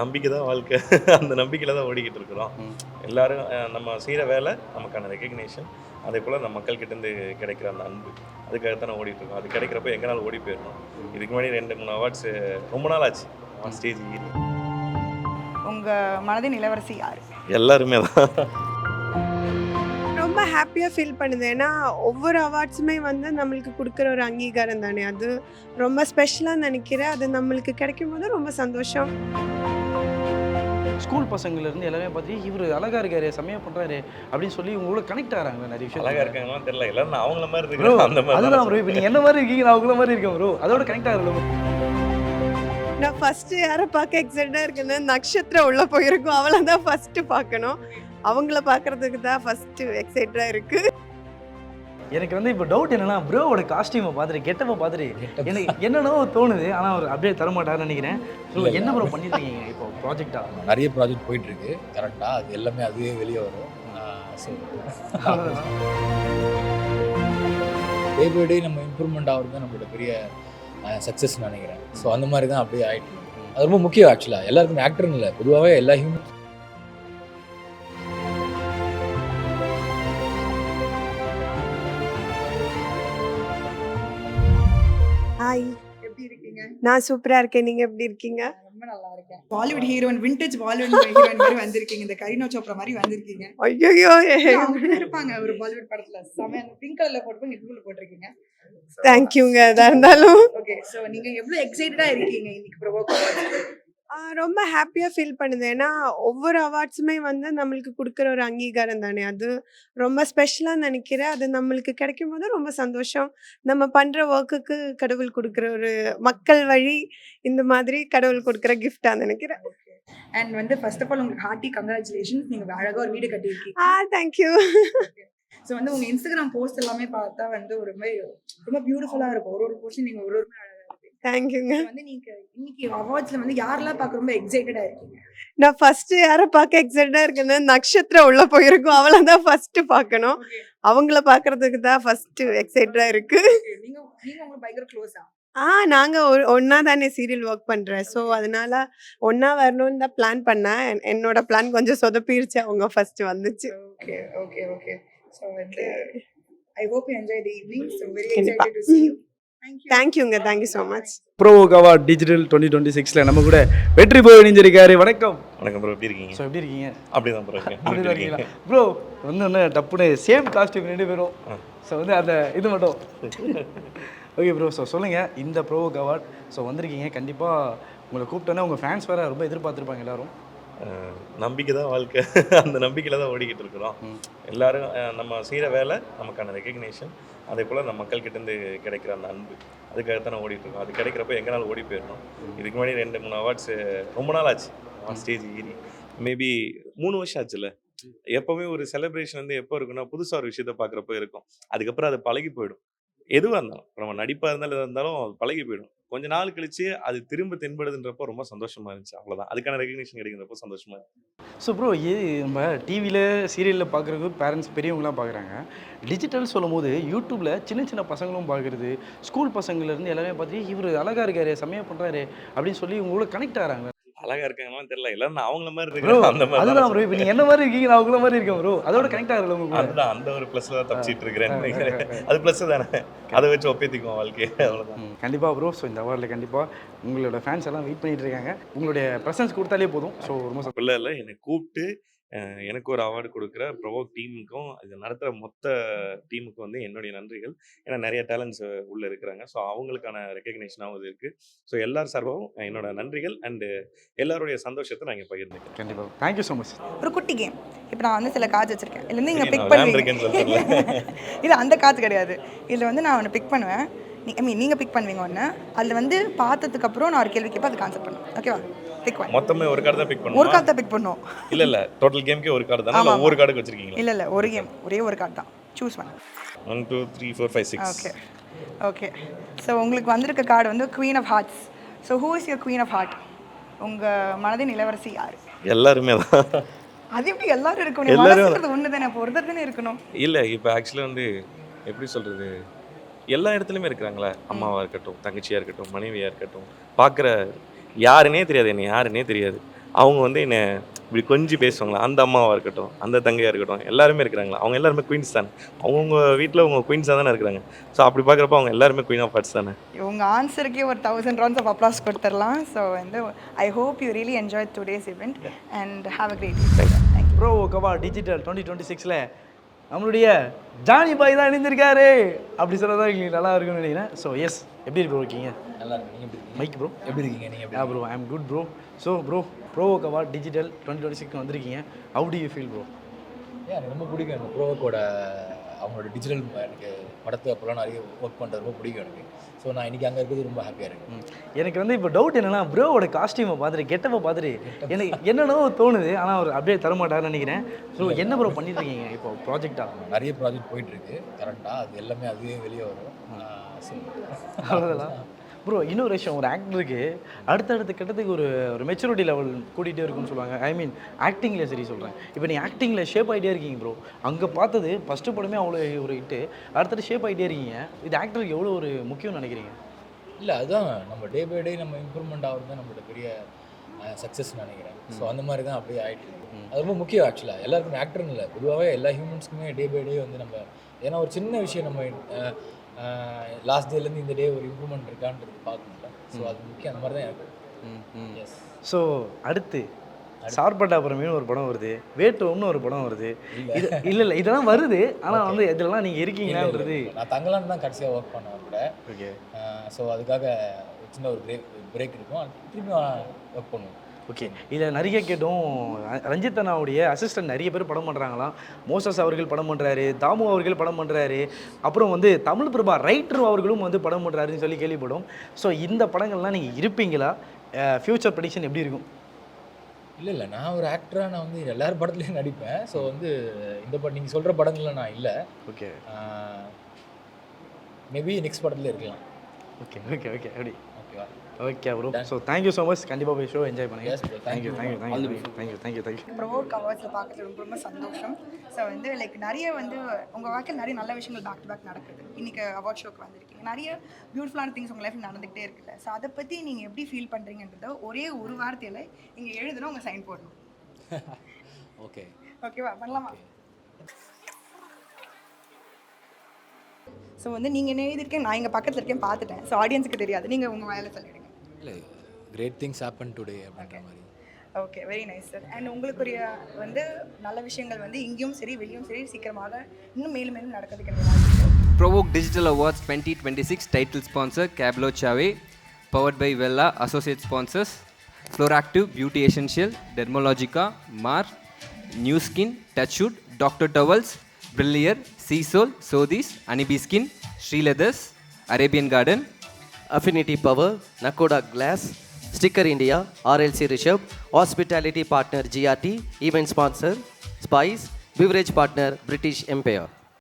நம்பிக்கை தான் வாழ்க்கை. அந்த நம்பிக்கையில தான் ஓடிக்கிட்டு இருக்கிறோம். ம். எல்லாரும் நம்ம செய்ற வேலை, நமக்கான ரெகக்னிஷன், அதேபோல நம்ம மக்கள்கிட்டேருந்து கிடைக்கிற அந்த அன்பு. அதுக்காக தான் ஓடிட்டு இருக்கோம். அது கிடைக்கிறப்ப எங்கனாலும் ஓடி போயிடணும். இதுக்கு முன்னாடி 2, 3 அவார்ட்ஸ் ரொம்ப நாள் ஆச்சு. ஸ்டேஜ் ஏறி. உங்க மனதின் இளவரசி யாரு? எல்லாருமே தான். ரொம்ப ஹாப்பியாக ஃபீல் பண்ணுது. ஏன்னா ஒவ்வொரு அவார்ட்ஸுமே வந்து நம்மளுக்கு கொடுக்குற ஒரு அங்கீகாரம் தானே, அது ரொம்ப ஸ்பெஷலாக நினைக்கிறேன். அது நம்மளுக்கு கிடைக்கும் போது ரொம்ப சந்தோஷம். ஸ்கூல் பசங்கள்லேருந்து எல்லாமே பார்த்து இவர் அழகா இருக்காரு, செம்மையாக பண்ணுறாரு அப்படின்னு சொல்லி உங்களோட கனெக்ட் ஆகிறாங்க நிறைய விஷயம். அழகா இருக்காங்களான்னு தெரியல. எல்லாரும் நான் அவங்கள மாதிரி ப்ரோ, இருக்கிறேன். அந்த மாதிரி அதுதான் ப்ரோ. இப்போ நீங்கள் என்ன மாதிரி இருக்கீங்க, நான் உங்கள மாதிரி இருக்கேன் ப்ரோ. அதோட கனெக்ட் ஆகல. நான் ஃபஸ்ட்டு யாரை பார்க்க எக்ஸைட்டாக இருக்குன்னு நட்சத்திரம் உள்ளே போயிருக்கோம். அவளை தான் ஃபஸ்ட்டு பார்க்கணும். அவங்கள பார்க்குறதுக்கு தான் ஃபஸ்ட்டு எக்ஸைட்டாக இருக்குது. எனக்கு வந்து இப்போ டவுட் என்னன்னா, ப்ரோவோட காஸ்டியூமை பார்த்துட்டு கெட்டப்பை பார்த்துட்டு எனக்கு என்னென்னோ தோணுது. ஆனால் அவர் அப்படியே தரமாட்டாருன்னு நினைக்கிறேன். ஸோ என்ன ப்ரோ பண்ணியிருக்கீங்க இப்போ ப்ராஜெக்டாக? நிறைய ப்ராஜெக்ட் போயிட்டுருக்கு கரெக்டாக. அது எல்லாமே அதுவே வெளியே வரும். ஸோ டே பை டே நம்ம இம்ப்ரூவ்மெண்ட் ஆகிறது தான் நம்மளோட பெரிய சக்ஸஸ் நினைக்கிறேன். ஸோ அந்த மாதிரி தான் அப்படியே ஆகிட்டு அது ரொம்ப முக்கியம். ஆக்சுவலாக எல்லாருக்குமே ஆக்டர்னு இல்லை, பொதுவாகவே எல்லா ஹியூமன். ஹாய், எப்படி இருக்கீங்க? நான் சூப்பராக இருக்கேன். நீங்கள் எப்படி இருக்கீங்க? ரொம்ப நல்லா இருக்கேன். Bollywood heroine, vintage Bollywood heroine மாதிரி வந்திருக்கீங்க. இந்த கரீனா சோப்ரா மாதிரி வந்திருக்கீங்க. ஐயோ, அவங்க இருப்பாங்க ஒரு பாலிவுட் படத்துல. செமையா பிங்க் கலர்ல போட்டு நெட்ல போட்டிருக்கீங்க. தேங்க்யூங்க. எதாக இருந்தாலும் ஓகே, சோ நீங்க எவ்வளவு எக்ஸைட்டடா இருக்கீங்க இன்னைக்கு ப்ரோவோக் அவார்ட்ஸ்? ரொம்ப ஹாப்பியாக ஃபீல் பண்ணுது. ஏன்னா ஒவ்வொரு அவார்ட்ஸுமே வந்து நம்மளுக்கு கொடுக்குற ஒரு அங்கீகாரம் தானே, அது ரொம்ப ஸ்பெஷலாக நினைக்கிறேன். அது நம்மளுக்கு கிடைக்கும் போது ரொம்ப சந்தோஷம். நம்ம பண்ணுற ஒர்க்குக்கு கடவுள் கொடுக்குற ஒரு மக்கள் வழி இந்த மாதிரி கடவுள் கொடுக்குற கிஃப்டாக நினைக்கிறேன். அண்ட் வந்து ஃபர்ஸ்ட் ஆஃப் ஆல் உங்களுக்கு ஹார்ட்டி கங்க்ராச்சுலேஷன்ஸ். நீங்க அழகா ஒரு வீடு கட்டியிருக்கீங்க. தேங்க்யூ. ஸோ வந்து உங்க இன்ஸ்டாகிராம் போஸ்ட் எல்லாமே பார்த்தா வந்து ஒரு ரொம்ப பியூட்டிஃபுல்லா இருக்கும். ஒரு போஸ்ட் நீங்க ஒரு அழகா இருப்பீங்க. தேங்க்யூங்க. வந்து நீங்க இன்னைக்கு அவார்ட்ஸ்ல வந்து யாரெல்லாம் பார்க்க ரொம்ப எக்ஸைட்டடா இருக்கீங்க? நான் ஃபஸ்ட்டு யாரை பார்க்க எக்ஸைட்டாக இருக்குன்னு நட்சத்திரம் உள்ளே போயிருக்கோம். அவளை தான் ஃபஸ்ட்டு பார்க்கணும். அவங்கள பார்க்குறதுக்கு தான் ஃபஸ்ட்டு எக்ஸைட்டாக இருக்குது. நீங்க உங்களுக்கு பயங்கர க்ளோஸா? நாங்கள் ஒன்றா தானே சீரியல் ஒர்க் பண்ணுறேன். ஸோ அதனால ஒன்றா வரணும்னு தான் பிளான் பண்ணேன். என்னோட பிளான் கொஞ்சம் சொதப்பிருச்சு. அவங்க ஃபஸ்ட்டு வந்துச்சு. Okay okay okay. ஸோ வந்து I hope you enjoy the evening. So very கண்டிப்பா. Excited to see you. தேங்க்யூங்க. Thank you so much. Provoke award digital 2026ல நம்ம கூட வெற்றி போய் இணைஞ்சிருக்காரு. வணக்கம். வணக்கம் ப்ரோ, எப்படி இருக்கீங்க? ஸோ எப்படி இருக்கீங்க? அப்படிதான் ப்ரோ இருக்கேன். அப்படி தான் இருக்கீங்களா ப்ரோ? வந்து என்ன டப்புன்னு சேம் காஸ்டியூம் 2 பேரும். ஸோ வந்து அந்த இது மட்டும் ஓகே ப்ரோ. ஸோ சொல்லுங்கள், இந்த ப்ரோவோக் அவார்ட் ஸோ வந்திருக்கீங்க. கண்டிப்பாக உங்களை கூப்பிட்டோன்னே உங்கள் ஃபேன்ஸ் வேறு ரொம்ப எதிர்பார்த்துருப்பாங்க எல்லாரும். நம்பிக்கை தான் வாழ்க்கை. அந்த நம்பிக்கையில தான் ஓடிக்கிட்டு இருக்கிறோம். எல்லாரும் நம்ம செய்கிற வேலை, நமக்கான ரெகக்னிஷன், அதேபோல் நம்ம மக்கள்கிட்டேருந்து கிடைக்கிற அந்த அன்பு. அதுக்காக தான் ஓடிட்டு இருக்கோம். அது கிடைக்கிறப்ப எங்கனாலும் ஓடி போயிடணும். இதுக்கு முன்னாடி 2, 3 அவார்ட்ஸ் ரொம்ப நாள் ஆச்சு. ஸ்டேஜ் ஏறி மேபி 3 வருஷம் ஆச்சுல்ல. எப்போவுமே ஒரு செலிப்ரேஷன் வந்து எப்போ இருக்குன்னா, புதுசாக ஒரு விஷயத்த பார்க்குறப்ப இருக்கும். அதுக்கப்புறம் அது பழகி போயிடும். எதுவாக இருந்தாலும், இப்போ நம்ம நடிப்பாக இருந்தாலும் எதாக இருந்தாலும் அது பழகி போயிடும். கொஞ்ச நாள் கழிச்சு அது திரும்ப தென்படுதுன்றப்போ ரொம்ப சந்தோஷமா இருந்துச்சு. அவ்வளோதான். அதுக்கான ரெகக்னிஷன் கிடைக்கிறப்போ சந்தோஷமா இருந்துச்சு. ஸோ ப்ரோ, நம்ம டிவியில் சீரியலில் பார்க்குறது பேரண்ட்ஸ் பெரியவங்களாம் பார்க்குறாங்க. டிஜிட்டல் சொல்லும் போது யூடியூப்பில் சின்ன சின்ன பசங்களும் பார்க்குறது, ஸ்கூல் பசங்கள்லேருந்து எல்லாமே பார்த்து இவர் அழகா இருக்காரு, செம்மையாக பண்ணுறாரு அப்படின்னு சொல்லி உங்களோட கனெக்ட் ஆகிறாங்க. அழகா இருக்காங்களான்னு தெரியல. எல்லாரும் நான் அவங்கள மாதிரி ப்ரோ, இருக்கிறேன். அந்த மாதிரி அதுதான் ப்ரோ. இப்போ நீங்கள் என்ன மாதிரி இருக்கீங்க, நான் உங்கள மாதிரி இருக்கேன் ப்ரோ. அதோட கனெக்ட் ஆகல உங்களுக்கு. அதுதான் அந்த ஒரு ப்ளஸ்ல தான் தப்பிச்சிட்டு இருக்கிறேன் நினைக்கிறேன். அது ப்ளஸ் தானே, அதை வச்சு ஒப்பேத்திக்குவோம் வாழ்க்கையை. அவ்வளோதான். கண்டிப்பாக ப்ரோ. ஸோ இந்த அவார்டில் கண்டிப்பாக உங்களோட ஃபேன்ஸ் எல்லாம் வெயிட் பண்ணிட்டு இருக்காங்க. உங்களுடைய ப்ரெசன்ஸ் கொடுத்தாலே போதும். ஸோ ரொம்ப பிள்ளை இல்லை, என்னை கூப்பிட்டு எனக்கு ஒரு அவார்டு கொடுக்குற ப்ரோவோக் டீமுக்கும் இதை நடத்துகிற மொத்த டீமுக்கும் வந்து என்னுடைய நன்றிகள். ஏன்னா நிறைய டேலண்ட்ஸ் உள்ளே இருக்கிறாங்க. ஸோ அவங்களுக்கான ரெக்கக்னேஷனாகவும் இது இருக்குது. ஸோ எல்லார் சார்பாகவும் என்னோட நன்றிகள் அண்டு எல்லாருடைய சந்தோஷத்தை நான் இங்கே பகிர்ந்துக்கிறேன். கண்டிப்பாக தேங்க்யூ ஸோ மச். ஒரு குட்டி கேம். இப்போ நான் வந்து சில கார்ட்ஸ் வச்சிருக்கேன். இதுல இருந்து நீங்க சரி, பிக் நான் பண்ணுவீங்க. விளையாண்டுருக்கேன்னு இது அந்த கார்ட்ஸ் கிடையாது. இதுல வந்து நான் ஒன்று பிக் பண்ணுவேன். நீங்க பிக் பண்ணுவீங்க ஒன்று. அதில் வந்து பார்த்ததுக்கு அப்புறம் நான் ஒரு கேள்வி கேட்பேன், அதுக்கு ஆன்சர் பண்ணுவேன். ஓகேவா? Pick one. மொத்தமே ஒரு கார்டு தான் பிக் ஒரு பண்ணுவோம். கார்டு தான் பிக் பண்ணுவோம். இல்லை டோட்டல் கேம்க்கே ஒரு கார்டு தானே, இல்லை ஒவ்வொரு கார்டுக்கு வச்சிருக்கீங்களா? இல்லை ஒரு கேம், ஒரே ஒரு கார்டு தான். Choose one. 1 2 3 4 5 6. Okay okay. So உங்களுக்கு வந்திருக்க கார்டு வந்து queen of hearts. So who is your queen of heart? உங்கள் மனதின் இளவரசி யார்? எல்லாருமே தான். அது எப்படி எல்லாரும் இருக்கணும்? மனசுன்றது ஒன்று தானே, அப்போ ஒருத்தர் தானே இருக்கணும். இல்லை இப்போ ஆக்சுவலாக வந்து எப்படி சொல்கிறது, எல்லா இடத்துலையுமே இருக்கிறாங்களே. அம்மாவாக இருக்கட்டும், தங்கச்சியாக இருக்கட்டும், மனைவியாக இருக்கட்டும், பார்க்குற யாருன்னே தெரியாது, என்னை யாருன்னே தெரியாது. அவங்க வந்து என்னை இப்படி கொஞ்சம் பேசுவாங்களா, அந்த அம்மாவாக இருக்கட்டும், அந்த தங்கையாக இருக்கட்டும், எல்லாருமே இருக்கிறாங்களா, அவங்க எல்லாருமே குயின்ஸ் தானே. அவங்கவுங்க வீட்டில் அவங்க குயின்ஸாக தானே இருக்கிறாங்க. ஸோ அப்படி பார்க்குறப்ப அவங்க எல்லாருமே குயின் ஆஃப் ஹார்ட்ஸ் தானே. உங்கள் ஆன்சருக்கே ஒரு 1000 rounds ஆஃப் அப்ளாஸ் கொடுத்துடலாம். ஸோ வந்து I hope you really enjoy today's event and have a great day. Thank you. Provoke digital 2026ல் நம்மளுடைய ஜானி பாய் தான் இணைந்திருக்காரு. அப்படி சொன்னதான் எங்களுக்கு நல்லா இருக்குன்னு நினைக்கிறேன். ஸோ எஸ், எப்படி ப்ரோ இருக்கீங்க? நல்லா இருக்கு. நீங்கள் எப்படி இருக்கீங்க? மைக் ப்ரோ எப்படி இருக்கீங்க நீங்கள்? எப்படி bro I am good bro. So bro Provoke digital 2026 வந்திருக்கீங்க. How do you feel bro? எனக்கு ரொம்ப பிடிக்கும் இந்த ப்ரோவோக்கோட அவங்களோட டிஜிட்டல் எனக்கு படத்தை அப்போல்லாம் நிறைய ஒர்க் பண்ணுறது ரொம்ப பிடிக்கும் எனக்கு. ஸோ நான் இன்றைக்கி அங்கே இருக்கிறது ரொம்ப ஹாப்பியாக இருக்கேன். எனக்கு வந்து இப்போ டவுட் என்னன்னா, ப்ரோவோட காஸ்டியூமை பார்த்துட்டு கெட்டப்பை பார்த்துட்டு எனக்கு என்னென்னோ தோணுது. ஆனால் அவர் அப்படியே தரமாட்டாருன்னு நினைக்கிறேன். ஸோ என்ன ப்ரோ பண்ணிட்டு இருக்கீங்க இப்போ ப்ராஜெக்டாக? நிறைய ப்ராஜெக்ட் போயிட்டுருக்கு கரண்ட்டாக. அது எல்லாமே அதுவே வெளியே வரும். ஸோ அவ்வளோதான் ப்ரோ. இன்னொரு விஷயம், ஒரு ஆக்டருக்கு அடுத்தடுத்த கட்டத்துக்கு ஒரு மெச்சூரிட்டி லெவல் கூட்டிகிட்டே இருக்குன்னு சொல்லுவாங்க. ஐ மீன் ஆக்டிங்கில் சரி சொல்கிறேன். இப்போ நீங்கள் ஆக்டிங்கில் ஷேப் ஆகிட்டே இருக்கீங்க ப்ரோ. அங்கே பார்த்தது ஃபஸ்ட்டு படமே அவ்வளோ ஒரு ஹிட்டு, அடுத்தது ஷேப் ஆகிட்டே இருக்கீங்க. இது ஆக்டருக்கு எவ்வளோ ஒரு முக்கியம்னு நினைக்கிறீங்க? இல்லை, அதுதான் நம்ம டே பை டே நம்ம இம்ப்ரூவ்மெண்ட் ஆகிறது தான் நம்மளோட பெரிய சக்ஸஸ் நினைக்கிறேன். ஸோ அந்த மாதிரி தான் அப்படியே ஆகிட்டு. அது ரொம்ப முக்கியம் ஆக்சுவலாக. எல்லாருக்குமே ஆக்டர்னு இல்லை, பொதுவாகவே எல்லா ஹியூமன்ஸ்க்குமே டே பை டே வந்து நம்ம ஏன்னா ஒரு சின்ன விஷயம் நம்ம லாஸ்ட் டேலேருந்து இந்த டே ஒரு இம்ப்ரூவ்மெண்ட் இருக்கான்றது பார்க்கணும்ல. ஸோ அது முக்கியம். அந்த மாதிரி தான் எனக்கு. எஸ். ஸோ அடுத்து சார்பட்டா அப்புறமேனு ஒரு படம் வருது, வேட்டோம்னு ஒரு படம் வருது. இல்லை இதெல்லாம் வருது. ஆனால் வந்து இதெல்லாம் நீங்கள் இருக்கீங்களான்றது. நான் தங்கலான்னு தான் கடைசியாக ஒர்க் பண்ணேன் கூட. ஓகே. ஸோ அதுக்காக ஒரு சின்ன ஒரு பிரேக் இருக்கும். அது திரும்பி ஒர்க் பண்ணுவோம். ஓகே. இதில் நிறைய கேட்டோம், ரஞ்சித் அண்ணாவுடைய அசிஸ்டன்ட் நிறைய பேர் படம் பண்ணுறாங்களாம். மோசஸ் அவர்கள் படம் பண்ணுறாரு, தாமு அவர்கள் படம் பண்ணுறாரு, அப்புறம் வந்து தமிழ் பிரபா ரைட்டர் அவர்களும் வந்து படம் பண்ணுறாருன்னு சொல்லி கேள்விப்படும். ஸோ இந்த படங்கள்லாம் நீங்கள் இருப்பீங்களா? ஃப்யூச்சர் ப்ரெடிக்ஷன் எப்படி இருக்கும்? இல்லை, நான் ஒரு ஆக்டராக நான் வந்து எல்லார் படத்துலையும் நடிப்பேன். ஸோ வந்து இந்த படம் நீங்கள் சொல்கிற படங்களில் நான் இல்லை. ஓகே. மேபி நெக்ஸ்ட் படத்தில் இருக்கலாம். ஓகே ஓகே ஓகே அப்படி. ஓகேவா? Okay bro. So thank you so much. கண்டிப்பாக போய் ஷோ என்ஜாய் பண்ணுங்க. Yes bro. Thank you thank you thank you thank you thank you thank you. Bro கவர்ஸில் பார்க்குறது ரொம்ப ரொம்ப சந்தோஷம். ஸோ வந்து லைக் நிறைய வந்து உங்கள் வாழ்க்கையில் நிறைய நல்ல விஷயங்கள் பேக் டு பேக் நடக்குது. இன்றைக்கி அவார்ட் ஷோக்கு வந்திருக்கீங்க, நிறைய பியூட்டிஃபுல்லான திங்ஸ் உங்கள் லைஃப்பில் நடந்துகிட்டே இருக்குல்ல. ஸோ அதை பற்றி நீங்கள் எப்படி ஃபீல் பண்ணுறீங்கன்றத ஒரே ஒரு வார்த்தையில் இங்கே எழுதுனா உங்கள் சைன் போடணும். ஓகே. ஓகேவா? பண்ணலாமா? ஸோ வந்து நீங்கள் என்ன எழுதியிருக்கேன், நான் எங்கள் பக்கத்தில் இருக்கேன் பார்த்துட்டேன். ஸோ ஆடியன்ஸுக்கு தெரியாது, நீங்கள் உங்கள் வாயில சொல்லிடுங்க. இல்லை, கிரேட் திங்ஸ் ஹேப்பன் டுடே அப்படின்ற மாதிரி. Okay, very nice sir. And உங்களுக்குரிய வந்து நல்ல விஷயங்கள் வந்து இங்கேயும் சரி வெளியும் சரி சீக்கிரமாக இன்னும் மேலும் மேலும் நடக்கிறதுக்கு எனக்கு வாழ்த்துக்கள். Provoke Digital Awards 2026 title sponsor Cablo Chave, powered by Vella, associate sponsors Floractive Beauty Essential, Dermalogica, Mar, New Skin, Touchwood, Dr. Towels, Brillier, Sea Soul, Sodis, Anibi Skin, Sri Leathers, Arabian Garden, Affinity Power, Nakoda Glass, Sticker India, RLC Rishabh, Hospitality Partner GRT, Event Sponsor Spice, Beverage Partner British Empire.